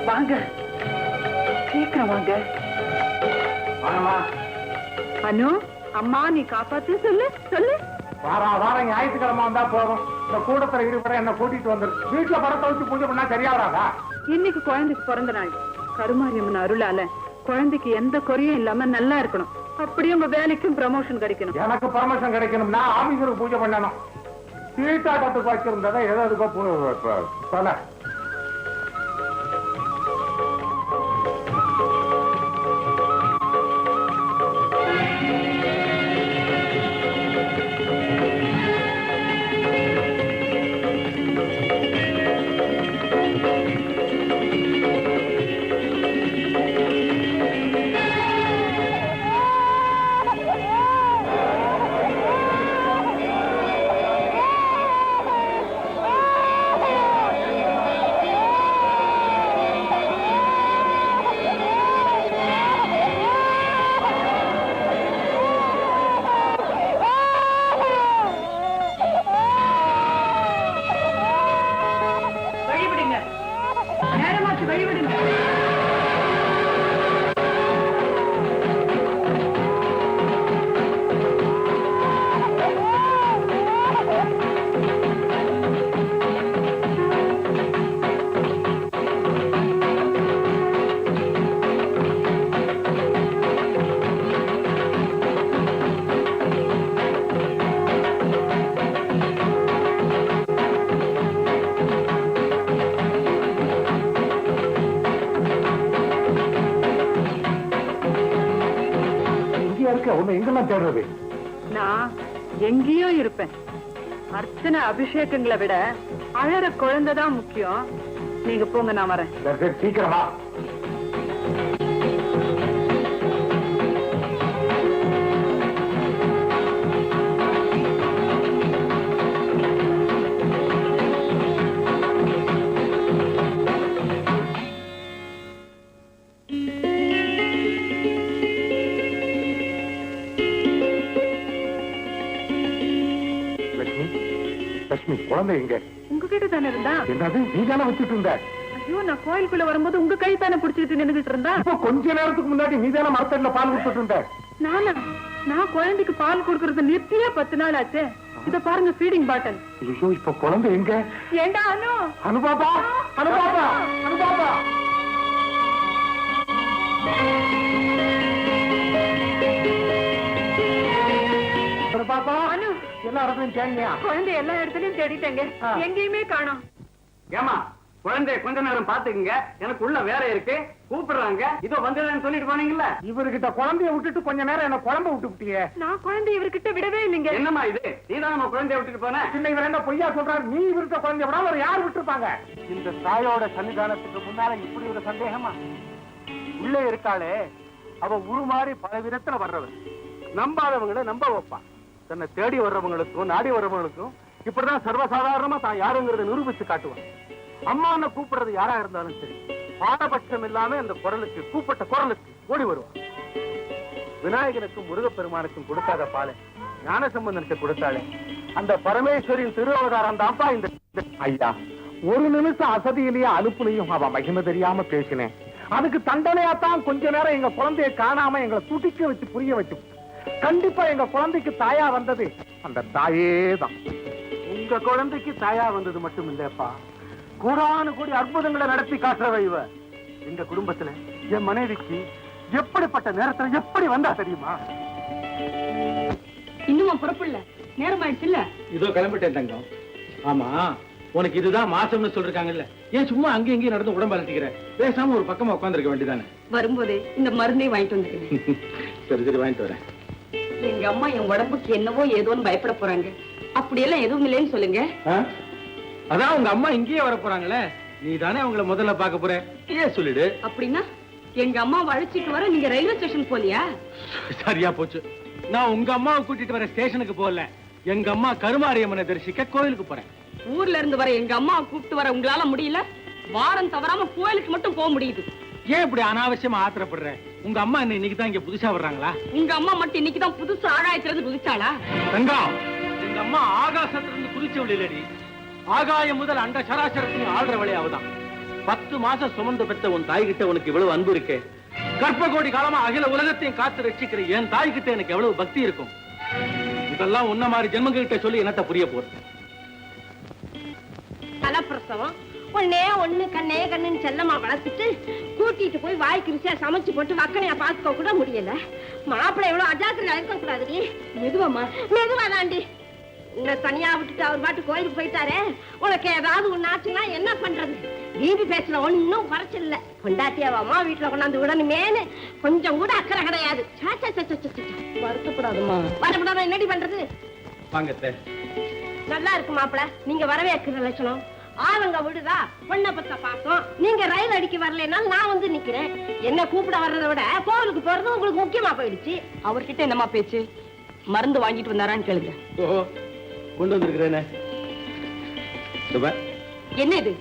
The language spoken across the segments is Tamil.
வாங்க, சீக்கிரம் வாங்க. அனு, அம்மா நீ காப்பாத்து சொல்லு சொல்லு. வாரம் ஞாயிற்றுக்கிழமை வந்தா போதும். இந்த கூட்டத்துல ஈடுபட என்ன கூட்டிட்டு வந்துரு. வீட்டுல படத்தை வச்சு பூஜை பண்ணா சரியா வராதா? இன்னைக்கு குழந்தைக்கு பிறந்த நாள். கருமாரியம்மன் அருளால குழந்தைக்கு எந்த குறையும் இல்லாம நல்லா இருக்கணும். அப்படியே உங்க வேலைக்கும் ப்ரமோஷன் கிடைக்கணும். எனக்கு ப்ரமோஷன் கிடைக்கணும்னா ஆபீசருக்கு பூஜை பண்ணணும். சீட்டாட்டத்துக்கு வச்சிருந்ததை ஏதோ சொல்ல. நான் எங்கேயோ இருப்பேன். அர்ச்சனை அபிஷேகங்களை விட அழற குழந்தைதான் முக்கியம். நீங்க போங்க, நான் வரேன். சீக்கிரமா. லட்சுமி, குழந்தை எங்க? உங்ககிட்ட தானே இருந்தா. என்னது, நீ தானே வச்சுட்டு இருந்த? ஐயோ, நான் கோயிலுக்குள்ள வரும்போது உங்க கை தானே பிடிச்சிட்டு நின்னுகிட்டு இருந்தா. இப்போ கொஞ்ச நேரத்துக்கு முன்னாடி நீ தானே மரத்தடியில பால் கொடுத்துட்டு இருந்த. நானா? நான் குழந்தைக்கு பால் கொடுக்கறது நிறுத்தியே 10 நாள் ஆச்சு. இத பாருங்க, ஃபீடிங் பாட்டில். ஐயோ, இப்ப குழந்தை எங்க? ஏண்டா அனு? அனுபாபா, அனுபாபா, அனுபாபா. பாப்பா, எல்லா இடத்துலயும் தேடியா? குழந்தை எல்லா இடத்துலயும் தேடிட்டேங்க, எங்கேயுமே காணோம். ஏமா, குழந்தை கொஞ்ச நேரம் பாத்துக்குங்க, எனக்கு உள்ள வேலை இருக்கு, கூப்பிடுறாங்க. இதோ வந்துடுறேன்னு சொல்லிட்டு போனீங்கல்ல. இவர்கிட்ட குழந்தைய விட்டுட்டு கொஞ்ச நேரம் என்ன குழம்பு விட்டு விட்டியே. நான் குழந்தை இவர்கிட்ட விடவே இல்லைங்க. என்னம்மா இது, நீதான் நம்ம குழந்தைய விட்டுட்டு போன? சின்ன இவர் என்ன பொய்யா சொல்றாரு? நீ இவர்கிட்ட குழந்தைய விட வேற யார் விட்டுருப்பாங்க? இந்த தாயோட சன்னிதானத்துக்கு முன்னால இப்படி ஒரு சந்தேகமா? உள்ளே இருக்காளே, அவ உருமாறி பல விதத்துல வர்றவன். நம்பாதவங்களை நம்ப வைப்பான். தன்னை தேடி வர்றவங்களுக்கும் நாடி வர்றவங்களுக்கும் இப்படிதான் சர்வசாதாரணமா தான் யாருங்கிறத நிரூபிச்சு காட்டுவான். அம்மான்னு கூப்பிடுறது யாரா இருந்தாலும் சரி, பாரபட்சம் இல்லாம அந்த குரலுக்கு, கூப்பிட்ட குரலுக்கு ஓடி வருவான். விநாயகனுக்கும் முருகப்பெருமானுக்கும் கொடுக்காத பாலை ஞானசம்பந்தனுக்கு கொடுத்தாலே அந்த பரமேஸ்வரின் திருவதாரம் தான்ப்பா இந்த. ஐயா, ஒரு நிமிஷம் அசதியிலேயே அலுப்புலையும் அவ மகிமை தெரியாம பேசினேன். அதுக்கு தண்டனையாத்தான் கொஞ்ச நேரம் எங்க குழந்தைய காணாம எங்களை துடிக்க வச்சு புரிய வச்சு. கண்டிப்பா எங்க குழந்தைக்கு தாயா வந்தது அந்த தாயே தான். உங்க குழந்தைக்கு தாயா வந்தது மட்டும் இல்லப்பா, கோடானு கோடி அற்புதங்களை நடத்தி காட்டுறவ இவ. எங்க குடும்பத்துல என் மனைவிக்கு எப்படிப்பட்ட நேரத்துல எப்படி வந்தா தெரியுமா? இன்னுமா புறப்படல? நேரம் ஆயிடுச்சு இல்ல? இதோ கிளம்பிட்டேன் தங்கம். ஆமா, உனக்கு இதுதான் மாசம்னு சொல்றாங்கல்ல, ஏன் சும்மா அங்கேயும் இங்கேயும் நடந்து உடம்பு அலட்டிக்கிற? பேசாம ஒரு பக்கமா உட்காந்துருக்க வேண்டியதானே? வரும்போதே இந்த மருந்தையும் வாங்கிட்டு வந்துருக்கேன். சரி சரி, வாங்கிட்டு வரேன். எங்க அம்மா என் உடம்புக்கு என்னவோ ஏதோன்னு பயப்பட போறாங்க. அப்படியெல்லாம் எதுவும் இல்லைன்னு சொல்லுங்க. அதான் உங்க அம்மா இங்கேயே வர போறாங்களே, நீ தானே அவங்கள முதல்ல பார்க்க போற, ஏன் சொல்லிடு. அப்படின்னா எங்க அம்மா அழைச்சிட்டு வர நீங்க ரயில்வே ஸ்டேஷன் போலியா? சரியா போச்சு. நான் உங்க அம்மாவை கூட்டிட்டு வர ஸ்டேஷனுக்கு போகல, எங்க அம்மா கருமாரியம்மனை தரிசிக்க கோயிலுக்கு போறேன். ஊர்ல இருந்து வர எங்க அம்மாவை கூப்பிட்டு வர உங்களால முடியல, வாரம் தவறாம கோயிலுக்கு மட்டும் போக முடியுது. ஏன் இப்படி அனாவசியமா ஆத்திரப்படுற? உங்க அம்மா என்ன இன்னைக்கு தான் இங்க புதுசா வர்றாங்களா? உங்க அம்மா மட்டும் இன்னைக்கு தான் புதுசு ஆகாயத்துல இருந்து குதிச்சாளா? தங்கம், எங்க அம்மா ஆகாசத்துல இருந்து குதிச்ச விளையாடி ஆகாயம் முதல் அண்ட சராசரத்தையும் ஆடுற வழியாவதான். 10 மாசம் சுமந்து பெற்ற உன் தாய்கிட்ட உனக்கு இவ்வளவு அன்பு இருக்கு. கற்ப கோடி காலமா அகில உலகத்தையும் காத்து ரட்சிக்கிற என் தாய்கிட்ட எனக்கு எவ்வளவு பக்தி இருக்கும். இதெல்லாம் உன்ன மாதிரி ஜென்மங்கிட்ட சொல்லி என்னத்த புரிய போறது? கலப்பிரசவம் ஒன்னே ஒண்ணு கண்ணே கண்ணுன்னு செல்லமா வளர்த்துட்டு கூட்டிட்டு போய் வாய்க்கு ருசியா சமைச்சு போட்டு வக்கனையா பாத்துக்க கூட முடியல. மாப்பிள்ளை எவ்வளவு அஜாக்கிரதையா இருக்க கூடாதுடி. மெதுவாமா. மெதுவா தாண்டி. உன்னை தனியா விட்டுட்டு அவர் பாட்டு கோயிலுக்கு போயிட்டாரே, உனக்கு ஏதாவது ஒண்ணு ஆச்சுன்னா என்ன பண்றது? வீதி பேசுற ஒன்னும் குறைச்சல் இல்ல. கொண்டாட்டியாவாமா வீட்டுல கொண்டாந்து விடணுமேனு கொஞ்சம் கூட அக்கறை கிடையாது. வருத்தப்படாதுமா. வரப்படாம என்னடி பண்றது? வாங்கத்த. நல்லா இருக்கு மாப்பிள்ள, நீங்க வரவேற்கிற லட்சணம். ஆளுங்க விடுதா பொண்ணை பத்த பாக்கும். நீங்க ரயில் அடிக்க வரலன்னா நான் வந்து நிக்கிறேன். என்ன கூப்பிட வர்றதை விட கோவிலுக்கு போறது உங்களுக்கு முக்கியமா போயிடுச்சு. அவர்கிட்ட என்னமா பேச்சு? மருந்து வாங்கிட்டு வந்தாரான்னு கேளுங்க. கொண்டு வந்திருக்கிறேனே. என்ன இது?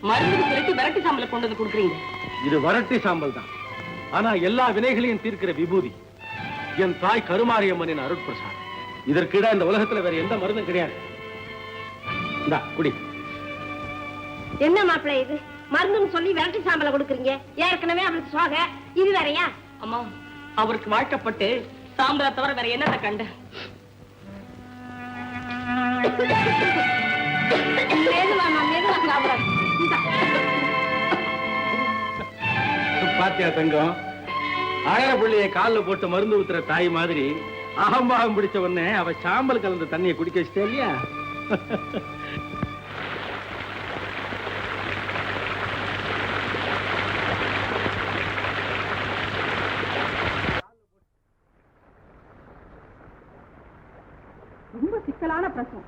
மருந்து சொல்லிட்டு விரட்டி சாம்பலை கொண்டு வந்து கொடுக்குறீங்க. இது வரட்டி சாம்பல் தான், ஆனா எல்லா வினைகளையும் தீர்க்கிற விபூதி. என் தாய் கருமாரியம்மனின் அருட்பிரசாதம். இதற்கிட இந்த உலகத்துல வேற எந்த மருந்தும் கிடையாது. இந்தா குடி. என்ன மாப்பிள்ளை இது? மருந்துன்னு சொல்லி விரட்டி சாம்பலை கொடுக்குறீங்க. ஏற்கனவே அவளுக்கு சோக, இது வேறையா? அம்மா, அவருக்கு வாழ்க்கப்பட்டு சாம்பலை தவிர வேற என்னத்தை கண்ட? பாத்தியா தங்கம், ஆயிர பிள்ளைய காலில் போட்டு மருந்து ஊத்துற தாய் மாதிரி அகம்பாகம் பிடிச்ச உடனே அவ சாம்பல் கலந்த தண்ணியை குடிக்க வச்சிட்டே இல்லையா? ரொம்ப சிக்கலான பிரச்சனை.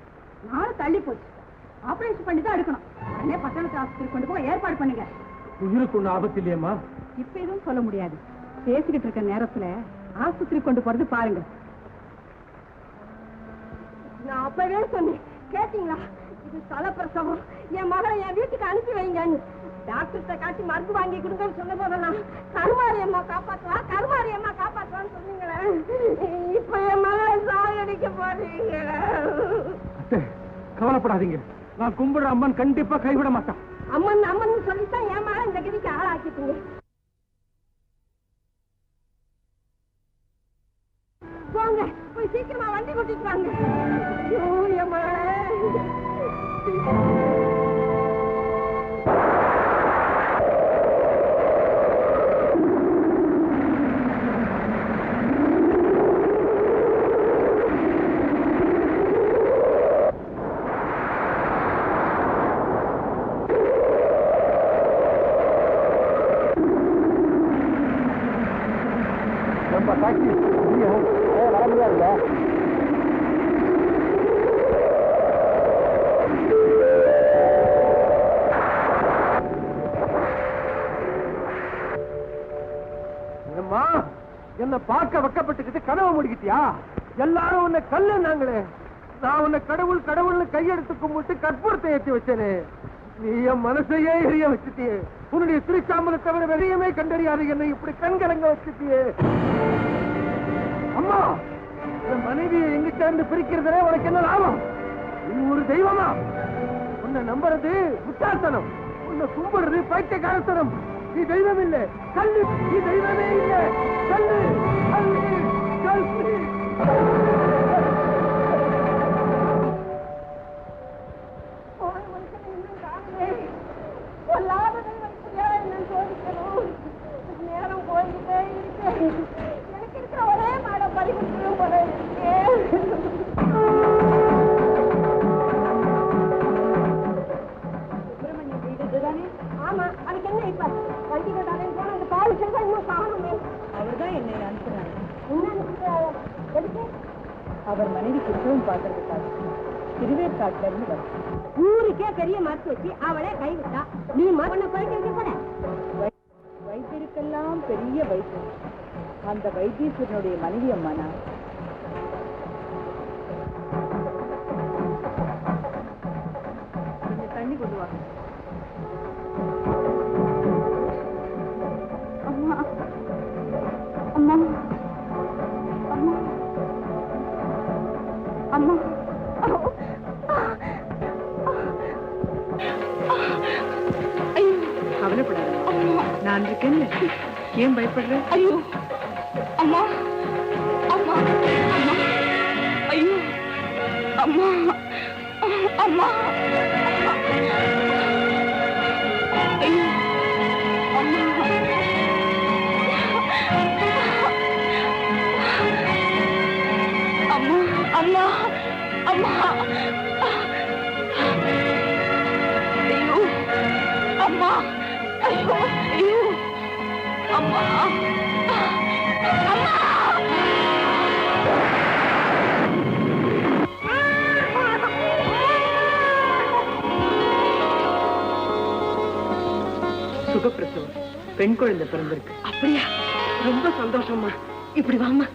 நானும் தள்ளி போச்சு. ஆபரேஷன் பண்ணி தான் எடுக்கணும். உடனே பட்டணத்து ஆஸ்பத்திரி கொண்டு போய் ஏற்பாடு பண்ணுங்க. உயிருக்கு ஒண்ணு ஆபத்து இல்லையம்மா? இப்ப எதுவும் சொல்ல முடியாது. பேசிக்கிட்டு இருக்க நேரத்துல ஆஸ்பத்திரி கொண்டு போறது பாருங்க. நான் அப்பவே சொன்னேன், கேட்டீங்களா? இது கலப்பிரசவம். என் மகளை என் வீட்டுக்கு அனுப்பி வைங்கன்னு டாக்டர்கிட்ட காட்டி மருந்து வாங்கி கொடுங்கன்னு சொன்ன போதெல்லாம் கருமாரியம்மா காப்பாற்றுவா, கருமாரியம்மா காப்பாற்றுவான்னு சொன்னீங்களே. இப்ப என் மகளை சாயடிக்க போறீங்களே. கவலைப்படாதீங்க, நான் கும்பிடுற அம்மன் கண்டிப்பா கைவிட மாட்டான். அம்மன் அம்மன் சொல்லித்தான் என் மகளை இந்த கதிக்கு ஆளாக்கிட்டீங்க. போங்க, போய் சீக்கிரமா வண்டி கூட்டிட்டு வாங்க. என்ன பார்க்க வெக்கப்பட்டுக்கிட்டு கனவு முடிக்கிட்டியா? எல்லாரும் உன்னை கல்லு நாங்களே. நான் உன்னை கடவுள் கடவுள்னு கையெடுத்து கும்பிட்டு கற்பூரத்தை ஏற்றி வச்சேனே. நீ என் மனசையே எரிய வச்சுட்டியே. உன்னுடைய திருச்சாம்பலை தவிர வெளியமே கண்டறியாது என்னை இப்படி கண்கலங்க வச்சுட்டியே. அம்மா, என் மனைவியை எங்கிட்ட இருந்து பிரிக்கிறதுல உனக்கு என்ன லாபம்? நீ ஒரு தெய்வமா? உன்னை நம்புறது முட்டாள்தனம், உன்னை கும்பிடுறது பைத்தியக்காரத்தனம். நீ தெய்வம் இல்ல, கல்லு. நீ தெய்வமே இல்ல, கல்லு கல்லு கல்லு. நேரம் போய்கிட்டே இருக்கு. எனக்கு இருக்கிற ஒரே மாட பறி கொடுத்துரும் போல இருக்கு. சுப்பிரமணியம் வீடு இதுதானே? ஆமா, அதுக்கு என்ன இப்ப வண்டி கட்டாதேன்னு போன அந்த பாலிஷன் தான் இன்னும் காணுமே. அவர் தான் என்னை அனுப்புறாரு. என்ன எதுக்கு? அவர் மனைவி கிருஷ்ணவும் பார்க்கறதுக்காக திருவேற்காட்டுல இருந்து வரும். ஊருக்கே பெரிய மருத்துவ வச்சு அவளே கைவிட்டா. நீ மகனை குறைக்க போற. வைத்தியருக்கெல்லாம் பெரிய வைத்தியர். அந்த வைத்தீஸ்வரனுடைய மனைவி அம்மா நான். கொஞ்சம் தண்ணி கொண்டு வா. அம்மா அம்மா அம்மா அம்மா. கவலைப்படாத, நான் இருக்கேன்னு. ஏன் பயப்படுற? ஐயோ அம்மா அம்மா அம்மா. ஐயோ அம்மா அம்மா. ஐயோ அம்மா. அம்மா அம்மா அம்மா. ஐயோ அம்மா. ஐயோ ஐயோ அம்மா அம்மா. சுகப்பிரசவம், பெண் குழந்தை பிறந்திருக்கு. அப்படியா? ரொம்ப சந்தோஷமா. இப்படி வாமா.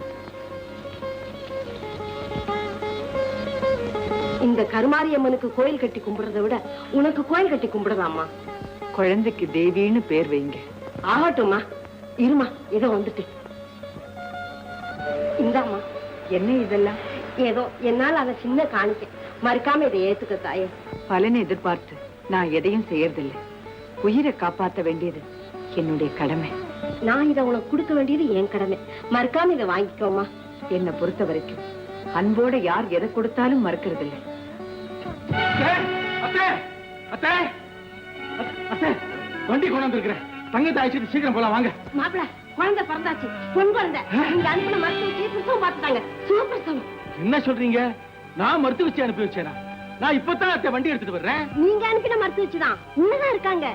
இந்த கருமாரியம்மனுக்கு கோயில் கட்டி கும்பிடுறதை விட உனக்கு கோயில் கட்டி கும்பிடுறாம்மா. குழந்தைக்கு தேவின்னு பேர் வைங்க. ஆகட்டும்மா. இருமா, ஏதோ வந்துட்டு. இந்தாம்மா. என்ன இதெல்லாம்? ஏதோ என்னால் அதை சின்ன காணிக்க. மறுக்காம இதை ஏத்துக்க தாயே. பலனை எதிர்பார்த்து நான் எதையும் செய்யறதில்லை. உயிரை காப்பாற்ற வேண்டியது என்னுடைய கடமை. நான் இதை உனக்கு கொடுக்க வேண்டியது என் கடமை. மறுக்காம இதை வாங்கிக்கோமா. என்னை பொறுத்த வரைக்கும் அன்போட யார் எதை கொடுத்தாலும் மறுக்கிறது இல்லை. வண்டி கொண்டு வந்திருக்கிறேன். தங்கத்தை அழைச்சிட்டு சீக்கிரம் போலாம் வாங்க. மாப்பிள, குழந்தை பிறந்தாச்சு. பொன் குழந்தை. நீங்க அனுப்பின மருத்துவ பிரசவம் பார்த்துட்டாங்க. சுகப்பிரசவம். என்ன சொல்றீங்க? நான் மருத்துவ வச்சு அனுப்பி வச்சேனா? நான் இப்பதான் அத்தை வண்டி எடுத்துட்டு வர்றேன். நீங்க அனுப்பின மருத்துவ வச்சுதான் உள்ளதான் இருக்காங்க.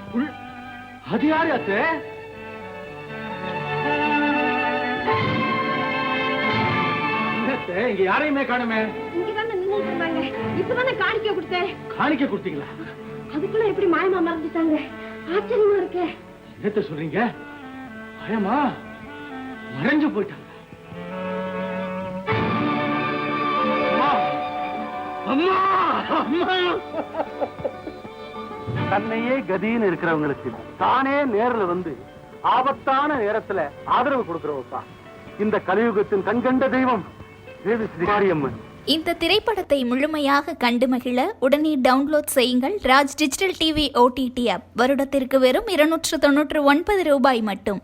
அது யாரு அத்தை? இங்க யாரையுமே காணுமே. இங்கதானே நின்னுட்டு இருந்தாங்க. இப்பதானே காணிக்கை கொடுத்தேன். காணிக்கை கொடுத்தீங்களா? அதுக்குள்ள எப்படி மாயமா மறந்துட்டாங்க? ஆச்சரியமா இருக்கே. என்னத்த சொல்றீங்க? மாயமா மறைஞ்சு போயிட்டாங்க. அம்மா அம்மா. தன்னையே கதின்னு இருக்கிறவங்களுக்கு தானே நேரில் வந்து ஆபத்தான நேரத்துல ஆதரவு கொடுக்கிறவப்பா இந்த கலியுகத்தின் கண்கண்ட தெய்வம் தேவி ஸ்ரீ மாரியம்மன். இந்த திரைப்படத்தை முழுமையாக கண்டு மகிழ உடனே டவுன்லோட் செய்யுங்கள் Raj digital TV OTT app. வருடத்திற்கு வெறும் 299 ரூபாய் மட்டும்.